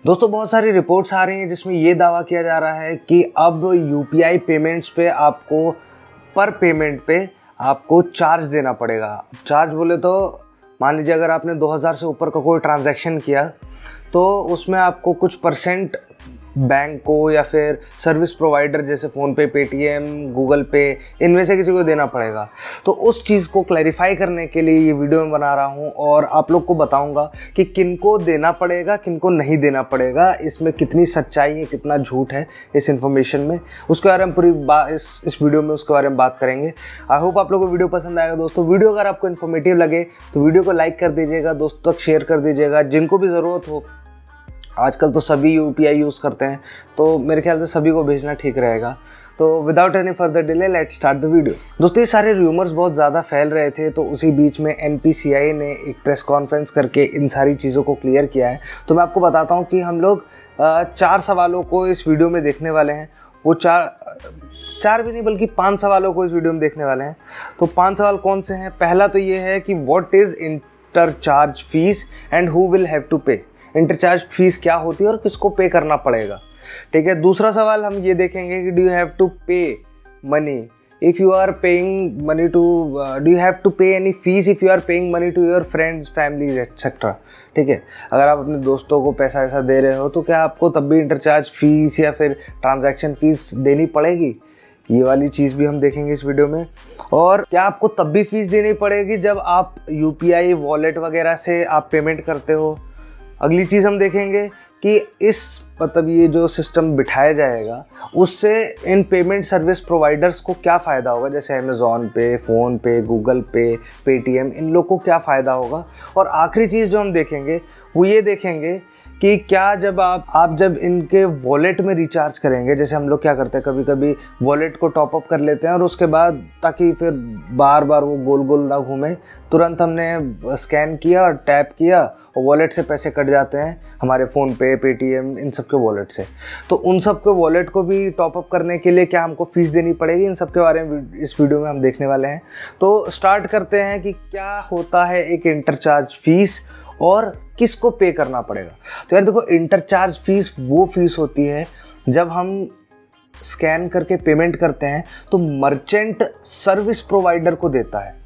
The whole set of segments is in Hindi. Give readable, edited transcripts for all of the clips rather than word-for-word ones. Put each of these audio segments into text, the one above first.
दोस्तों बहुत सारी रिपोर्ट्स आ रही हैं जिसमें ये दावा किया जा रहा है कि अब यूपीआई पेमेंट्स पे आपको पर पेमेंट पे आपको चार्ज देना पड़ेगा। चार्ज बोले तो मान लीजिए अगर आपने 2000 से ऊपर का कोई ट्रांजैक्शन किया तो उसमें आपको कुछ परसेंट बैंक को या फिर सर्विस प्रोवाइडर जैसे फ़ोनपे, पेटीएम, गूगल पे, इनमें से किसी को देना पड़ेगा। तो उस चीज़ को क्लैरिफाई करने के लिए ये वीडियो मैं बना रहा हूँ और आप लोग को बताऊँगा कि किनको देना पड़ेगा, किनको नहीं देना पड़ेगा, इसमें कितनी सच्चाई है, कितना झूठ है इस इन्फॉर्मेशन में, उसके बारे में पूरी इस वीडियो में उसके बारे में बात करेंगे। आई होप आप लोगों को वीडियो पसंद आएगा। दोस्तों वीडियो अगर आपको इन्फॉर्मेटिव लगे तो वीडियो को लाइक कर दीजिएगा, दोस्तों तक शेयर कर दीजिएगा, जिनको भी ज़रूरत हो। आजकल तो सभी यूपीआई यूज़ करते हैं तो मेरे ख्याल से सभी को भेजना ठीक रहेगा। तो without any further delay let's start the video. दोस्तों ये सारे र्यूमर्स बहुत ज़्यादा फैल रहे थे तो उसी बीच में एनपीसीआई ने एक प्रेस कॉन्फ्रेंस करके इन सारी चीज़ों को क्लियर किया है। तो मैं आपको बताता हूँ कि हम लोग 4 सवालों को इस वीडियो में देखने वाले हैं। वो चार भी नहीं बल्कि 5 सवालों को इस वीडियो में देखने वाले हैं। तो 5 सवाल कौन से हैं? पहला तो ये है कि what is interchange fees and who will have to pay. Interchange fees क्या होती है और किसको पे करना पड़ेगा, ठीक है। दूसरा सवाल हम ये देखेंगे कि do you have to pay money if you are paying money to do you have to pay any fees if you are paying money to your friends, families etcetera, ठीक है। अगर आप अपने दोस्तों को पैसा ऐसा दे रहे हो तो क्या आपको तब भी इंटरचार्ज फीस या फिर ट्रांजैक्शन फीस देनी पड़ेगी? ये वाली चीज़ भी हम देखेंगे इस वीडियो में। और क्या आपको तब भी फीस देनी पड़ेगी जब आप यूपीआई वॉलेट वगैरह से आप पेमेंट करते हो? अगली चीज़ हम देखेंगे कि ये जो सिस्टम बिठाया जाएगा उससे इन पेमेंट सर्विस प्रोवाइडर्स को क्या फ़ायदा होगा, जैसे अमेज़ॉन पे, फ़ोन पे, गूगल पे, पेटीएम, इन लोग को क्या फ़ायदा होगा। और आखिरी चीज़ जो हम देखेंगे वो ये देखेंगे कि क्या जब आप जब इनके वॉलेट में रिचार्ज करेंगे, जैसे हम लोग क्या करते हैं कभी कभी वॉलेट को टॉपअप कर लेते हैं और उसके बाद ताकि फिर बार बार वो गोल गोल ना घूमे, तुरंत हमने स्कैन किया और टैप किया और वॉलेट से पैसे कट जाते हैं हमारे फ़ोन पे, पेटीएम, इन सब के वॉलेट से। तो उन सब के वॉलेट को भी टॉपअप करने के लिए क्या हमको फ़ीस देनी पड़ेगी? इन सब के बारे में इस वीडियो में हम देखने वाले हैं। तो स्टार्ट करते हैं कि क्या होता है एक इंटरचार्ज फ़ीस और किसको पे करना पड़ेगा। तो यार देखो, इंटरचार्ज फीस वो फीस होती है जब हम स्कैन करके पेमेंट करते हैं तो मर्चेंट सर्विस प्रोवाइडर को देता है।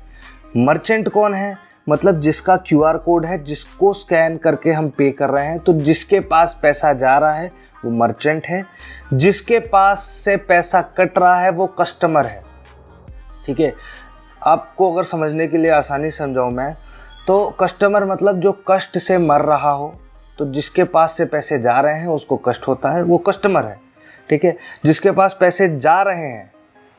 मर्चेंट कौन है? मतलब जिसका क्यूआर कोड है, जिसको स्कैन करके हम पे कर रहे हैं, तो जिसके पास पैसा जा रहा है वो मर्चेंट है, जिसके पास से पैसा कट रहा है वो कस्टमर है, ठीक है। आपको अगर समझने के लिए आसानी समझाऊँ मैं तो कस्टमर मतलब जो कष्ट से मर रहा हो, तो जिसके पास से पैसे जा रहे हैं उसको कष्ट होता है, वो कस्टमर है, ठीक है। जिसके पास पैसे जा रहे हैं,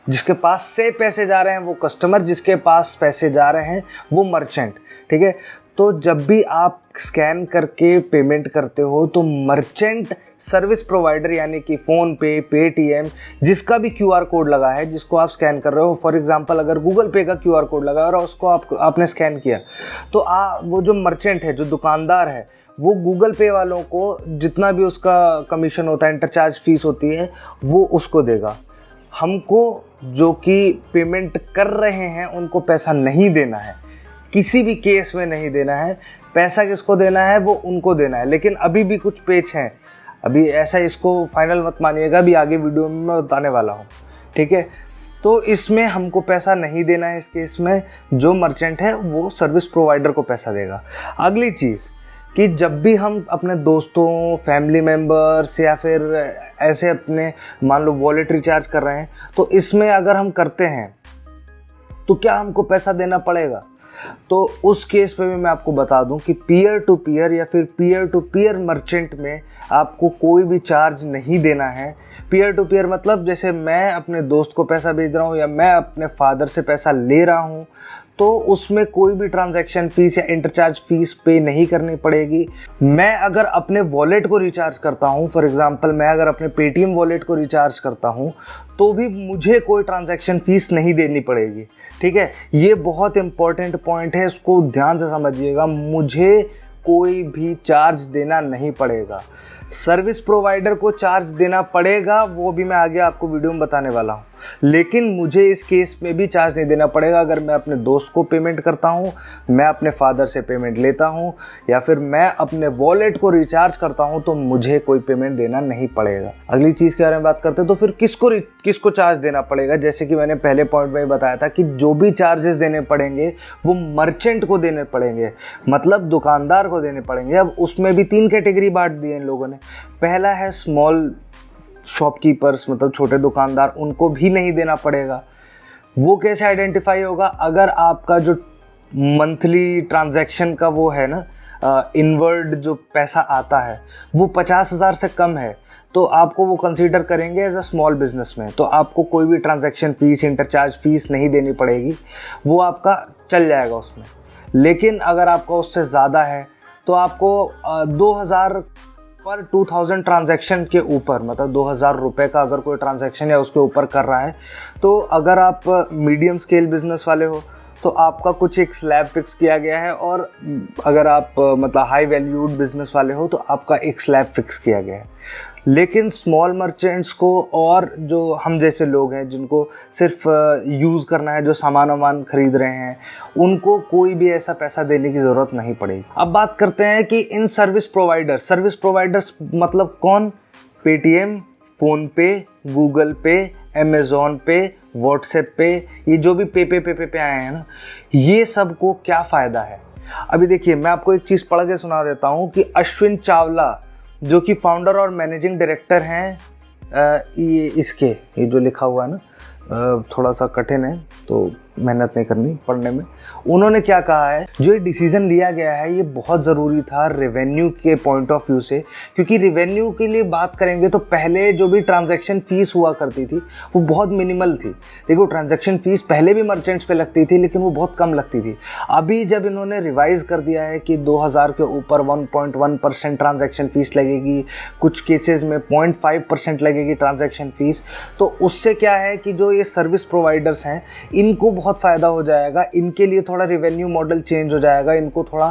जिसके पास से पैसे जा रहे हैं वो कस्टमर, जिसके पास पैसे जा रहे हैं वो मर्चेंट, ठीक है। तो जब भी आप स्कैन करके पेमेंट करते हो तो मर्चेंट सर्विस प्रोवाइडर यानी कि फ़ोन पे, पेटीएम, जिसका भी क्यूआर कोड लगा है, जिसको आप स्कैन कर रहे हो, फॉर एग्जांपल अगर गूगल पे का क्यूआर कोड लगा और उसको आपने स्कैन किया तो वो जो मर्चेंट है, जो दुकानदार है, वो गूगल पे वालों को जितना भी उसका कमीशन होता है, इंटरचार्ज फीस होती है, वो उसको देगा। हमको जो कि पेमेंट कर रहे हैं उनको पैसा नहीं देना है, किसी भी केस में नहीं देना है। पैसा किसको देना है? वो उनको देना है। लेकिन अभी भी कुछ पेच हैं, अभी ऐसा इसको फाइनल मत मानिएगा, अभी आगे वीडियो में मैं बताने वाला हूँ, ठीक है। तो इसमें हमको पैसा नहीं देना है। इस केस में जो मर्चेंट है वो सर्विस प्रोवाइडर को पैसा देगा। अगली चीज़ कि जब भी हम अपने दोस्तों, फैमिली मेम्बर्स या फिर ऐसे अपने मान लो वॉलेट रिचार्ज कर रहे हैं तो इसमें अगर हम करते हैं तो क्या हमको पैसा देना पड़ेगा? तो उस केस पे भी मैं आपको बता दूं कि पीयर टू पीयर या फिर पीयर टू पीयर मर्चेंट में आपको कोई भी चार्ज नहीं देना है। पीयर टू पीयर मतलब जैसे मैं अपने दोस्त को पैसा भेज रहा हूँ या मैं अपने फादर से पैसा ले रहा हूँ तो उसमें कोई भी ट्रांजैक्शन फीस या इंटरचार्ज फीस पे नहीं करनी पड़ेगी। मैं अगर अपने वॉलेट को रिचार्ज करता हूँ, फॉर एग्जांपल मैं अगर अपने पेटीएम वॉलेट को रिचार्ज करता हूँ तो भी मुझे कोई ट्रांजैक्शन फीस नहीं देनी पड़ेगी, ठीक है। ये बहुत इंपॉर्टेंट पॉइंट है, इसको ध्यान से समझिएगा। मुझे कोई भी चार्ज देना नहीं पड़ेगा, सर्विस प्रोवाइडर को चार्ज देना पड़ेगा, वो भी मैं आगे आपको वीडियो में बताने वाला हूँ, लेकिन मुझे इस केस में भी चार्ज नहीं देना पड़ेगा अगर मैं अपने दोस्त को पेमेंट करता हूँ, मैं अपने फादर से पेमेंट लेता हूँ, या फिर मैं अपने वॉलेट को रिचार्ज करता हूँ, तो मुझे कोई पेमेंट देना नहीं पड़ेगा। अगली चीज़ के बारे में बात करते हैं, तो फिर किसको चार्ज देना पड़ेगा। जैसे कि मैंने पहले पॉइंट में बताया था कि जो भी चार्जेस देने पड़ेंगे वो मर्चेंट को देने पड़ेंगे, मतलब दुकानदार को देने पड़ेंगे। अब उसमें भी 3 कैटेगरी बांट दी है इन लोगों ने। पहला है स्मॉल शॉपकीपर्स, मतलब छोटे दुकानदार, उनको भी नहीं देना पड़ेगा। वो कैसे आइडेंटिफाई होगा? अगर आपका जो मंथली ट्रांजैक्शन का वो है ना, इनवर्ड जो पैसा आता है वो 50,000 से कम है, तो आपको वो कंसीडर करेंगे एज अ स्मॉल बिजनेस में। तो आपको कोई भी ट्रांजैक्शन फ़ीस, इंटरचार्ज फ़ीस नहीं देनी पड़ेगी, वो आपका चल जाएगा उसमें। लेकिन अगर आपका उससे ज़्यादा है तो आपको 2,000 पर 2,000 ट्रांजैक्शन के ऊपर, मतलब 2,000 रुपये का अगर कोई ट्रांजैक्शन या उसके ऊपर कर रहा है, तो अगर आप मीडियम स्केल बिजनेस वाले हो तो आपका कुछ एक स्लैब फिक्स किया गया है, और अगर आप मतलब हाई वैल्यूड बिजनेस वाले हो तो आपका एक स्लैब फिक्स किया गया है। लेकिन स्मॉल मर्चेंट्स को और जो हम जैसे लोग हैं जिनको सिर्फ यूज़ करना है, जो सामान वामान खरीद रहे हैं, उनको कोई भी ऐसा पैसा देने की ज़रूरत नहीं पड़ेगी। अब बात करते हैं कि इन सर्विस प्रोवाइडर्स मतलब कौन? पेटीएम, फ़ोनपे, गूगल पे, अमेज़ॉन पे, व्हाट्सएप पे, ये जो भी पे आए हैं ना, ये सब को क्या फ़ायदा है? अभी देखिए, मैं आपको एक चीज़ पढ़ के सुना देता हूँ कि अश्विन चावला, जो कि फाउंडर और मैनेजिंग डायरेक्टर हैं ये जो लिखा हुआ है ना, थोड़ा सा कठिन है तो मेहनत नहीं करनी पढ़ने में। उन्होंने क्या कहा है, जो ये डिसीज़न लिया गया है ये बहुत ज़रूरी था रेवेन्यू के पॉइंट ऑफ व्यू से, क्योंकि रेवेन्यू के लिए बात करेंगे तो पहले जो भी ट्रांजैक्शन फ़ीस हुआ करती थी वो बहुत मिनिमल थी। देखो, ट्रांजैक्शन फ़ीस पहले भी मर्चेंट्स पे लगती थी, लेकिन वो बहुत कम लगती थी। अभी जब इन्होंने रिवाइज़ कर दिया है कि 2,000 के ऊपर 1.1% ट्रांजैक्शन फ़ीस लगेगी, कुछ केसेस में 0.5% लगेगी ट्रांजैक्शन फ़ीस, तो उससे क्या है कि जो ये सर्विस प्रोवाइडर्स हैं इनको बहुत फ़ायदा हो जाएगा, इनके लिए थोड़ा रेवेन्यू मॉडल चेंज हो जाएगा, इनको थोड़ा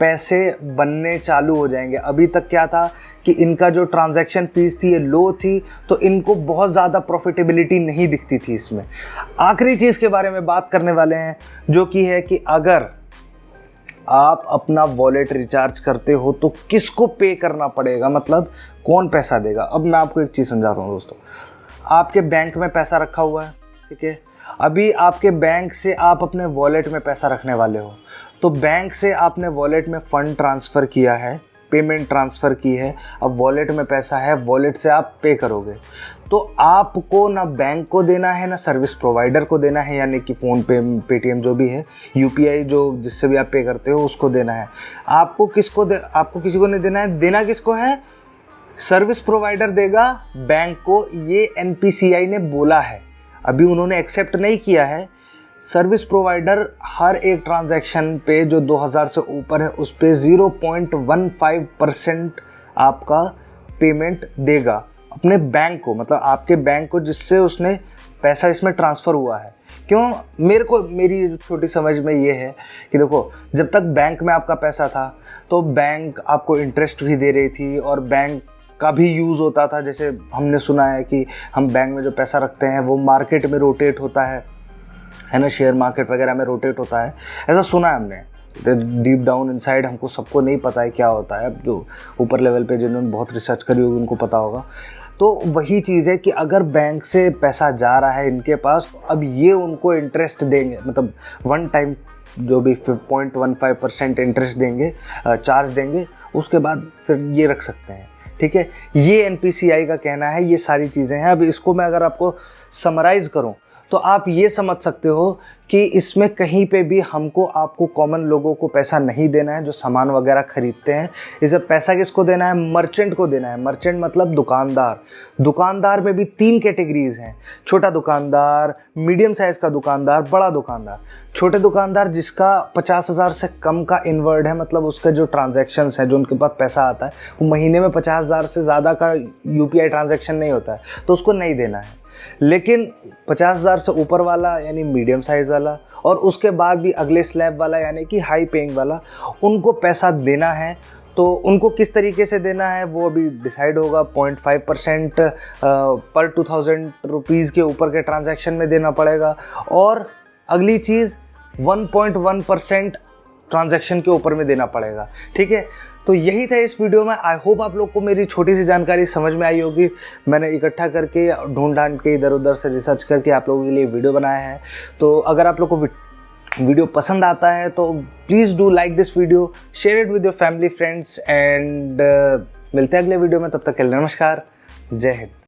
पैसे बनने चालू हो जाएंगे। अभी तक क्या था कि इनका जो ट्रांजैक्शन फ़ीस थी ये लो थी, तो इनको बहुत ज़्यादा प्रॉफिटेबिलिटी नहीं दिखती थी इसमें। आखिरी चीज़ के बारे में बात करने वाले हैं, जो कि है कि अगर आप अपना वॉलेट रिचार्ज करते हो तो किसको पे करना पड़ेगा, मतलब कौन पैसा देगा। अब मैं आपको एक चीज़ समझाता हूँ दोस्तों। आपके बैंक में पैसा रखा हुआ है, ठीक है, अभी आपके बैंक से आप अपने वॉलेट में पैसा रखने वाले हो, तो बैंक से आपने वॉलेट में फ़ंड ट्रांसफ़र किया है, पेमेंट ट्रांसफ़र की है, अब वॉलेट में पैसा है, वॉलेट से आप पे करोगे, तो आपको ना बैंक को देना है ना सर्विस प्रोवाइडर को देना है, यानी कि फ़ोन पे, पेटीएम जो भी है, यूपीआई जो जिससे भी आप पे करते हो उसको देना है। आपको किसी को नहीं देना है। देना किसको है? सर्विस प्रोवाइडर देगा बैंक को, ये एनपीसीआई ने बोला है, अभी उन्होंने एक्सेप्ट नहीं किया है। सर्विस प्रोवाइडर हर एक ट्रांजैक्शन पे जो 2,000 से ऊपर है उस पे 0.15% आपका पेमेंट देगा अपने बैंक को, मतलब आपके बैंक को जिससे उसने पैसा इसमें ट्रांसफ़र हुआ है। क्यों? मेरी छोटी समझ में ये है कि देखो, जब तक बैंक में आपका पैसा था तो बैंक आपको इंटरेस्ट भी दे रही थी और बैंक का भी यूज़ होता था। जैसे हमने सुना है कि हम बैंक में जो पैसा रखते हैं वो मार्केट में रोटेट होता है ना, शेयर मार्केट वगैरह में रोटेट होता है, ऐसा सुना है हमने। डीप डाउन इनसाइड हमको सबको नहीं पता है क्या होता है, अब जो ऊपर लेवल पे जिन्होंने बहुत रिसर्च करी होगी उनको पता होगा। तो वही चीज़ है कि अगर बैंक से पैसा जा रहा है इनके पास, तो अब ये उनको इंटरेस्ट देंगे, मतलब वन टाइम जो भी 0.15% इंटरेस्ट देंगे, चार्ज देंगे, उसके बाद फिर ये रख सकते हैं, ठीक है। ये एनपीसीआई का कहना है, ये सारी चीज़ें हैं। अब इसको मैं अगर आपको समराइज़ करूं तो आप ये समझ सकते हो कि इसमें कहीं पे भी हमको आपको कॉमन लोगों को पैसा नहीं देना है जो सामान वगैरह खरीदते हैं। इसे पैसा किसको देना है? मर्चेंट को देना है। मर्चेंट मतलब दुकानदार। दुकानदार में भी 3 कैटेगरीज हैं, छोटा दुकानदार, मीडियम साइज़ का दुकानदार, बड़ा दुकानदार। छोटे दुकानदार जिसका 50,000 से कम का इनवर्ड है, मतलब उसका जो ट्रांजैक्शंस है, जो उनके पास पैसा आता है वो महीने में 50,000 से ज़्यादा का यूपीआई ट्रांजैक्शन नहीं होता है, तो उसको नहीं देना है। लेकिन 50,000 से ऊपर वाला यानी मीडियम साइज़ वाला, और उसके बाद भी अगले स्लैब वाला यानी कि हाई पेइंग वाला, उनको पैसा देना है। तो उनको किस तरीके से देना है वो अभी डिसाइड होगा। 0.5% पर 2000 रुपीज़ के ऊपर के ट्रांजैक्शन में देना पड़ेगा। और अगली चीज़ 1.1% ट्रांजैक्शन के ऊपर में देना पड़ेगा। ठीक है, तो यही था इस वीडियो में। आई होप आप लोग को मेरी छोटी सी जानकारी समझ में आई होगी। मैंने इकट्ठा करके ढूंढ ढांड के इधर उधर से रिसर्च करके आप लोगों के लिए वीडियो बनाया है। तो अगर आप लोग को वीडियो पसंद आता है तो please do like this video, share it with your family friends and मिलते हैं अगले वीडियो में। तब तक के लिए नमस्कार, जय हिंद।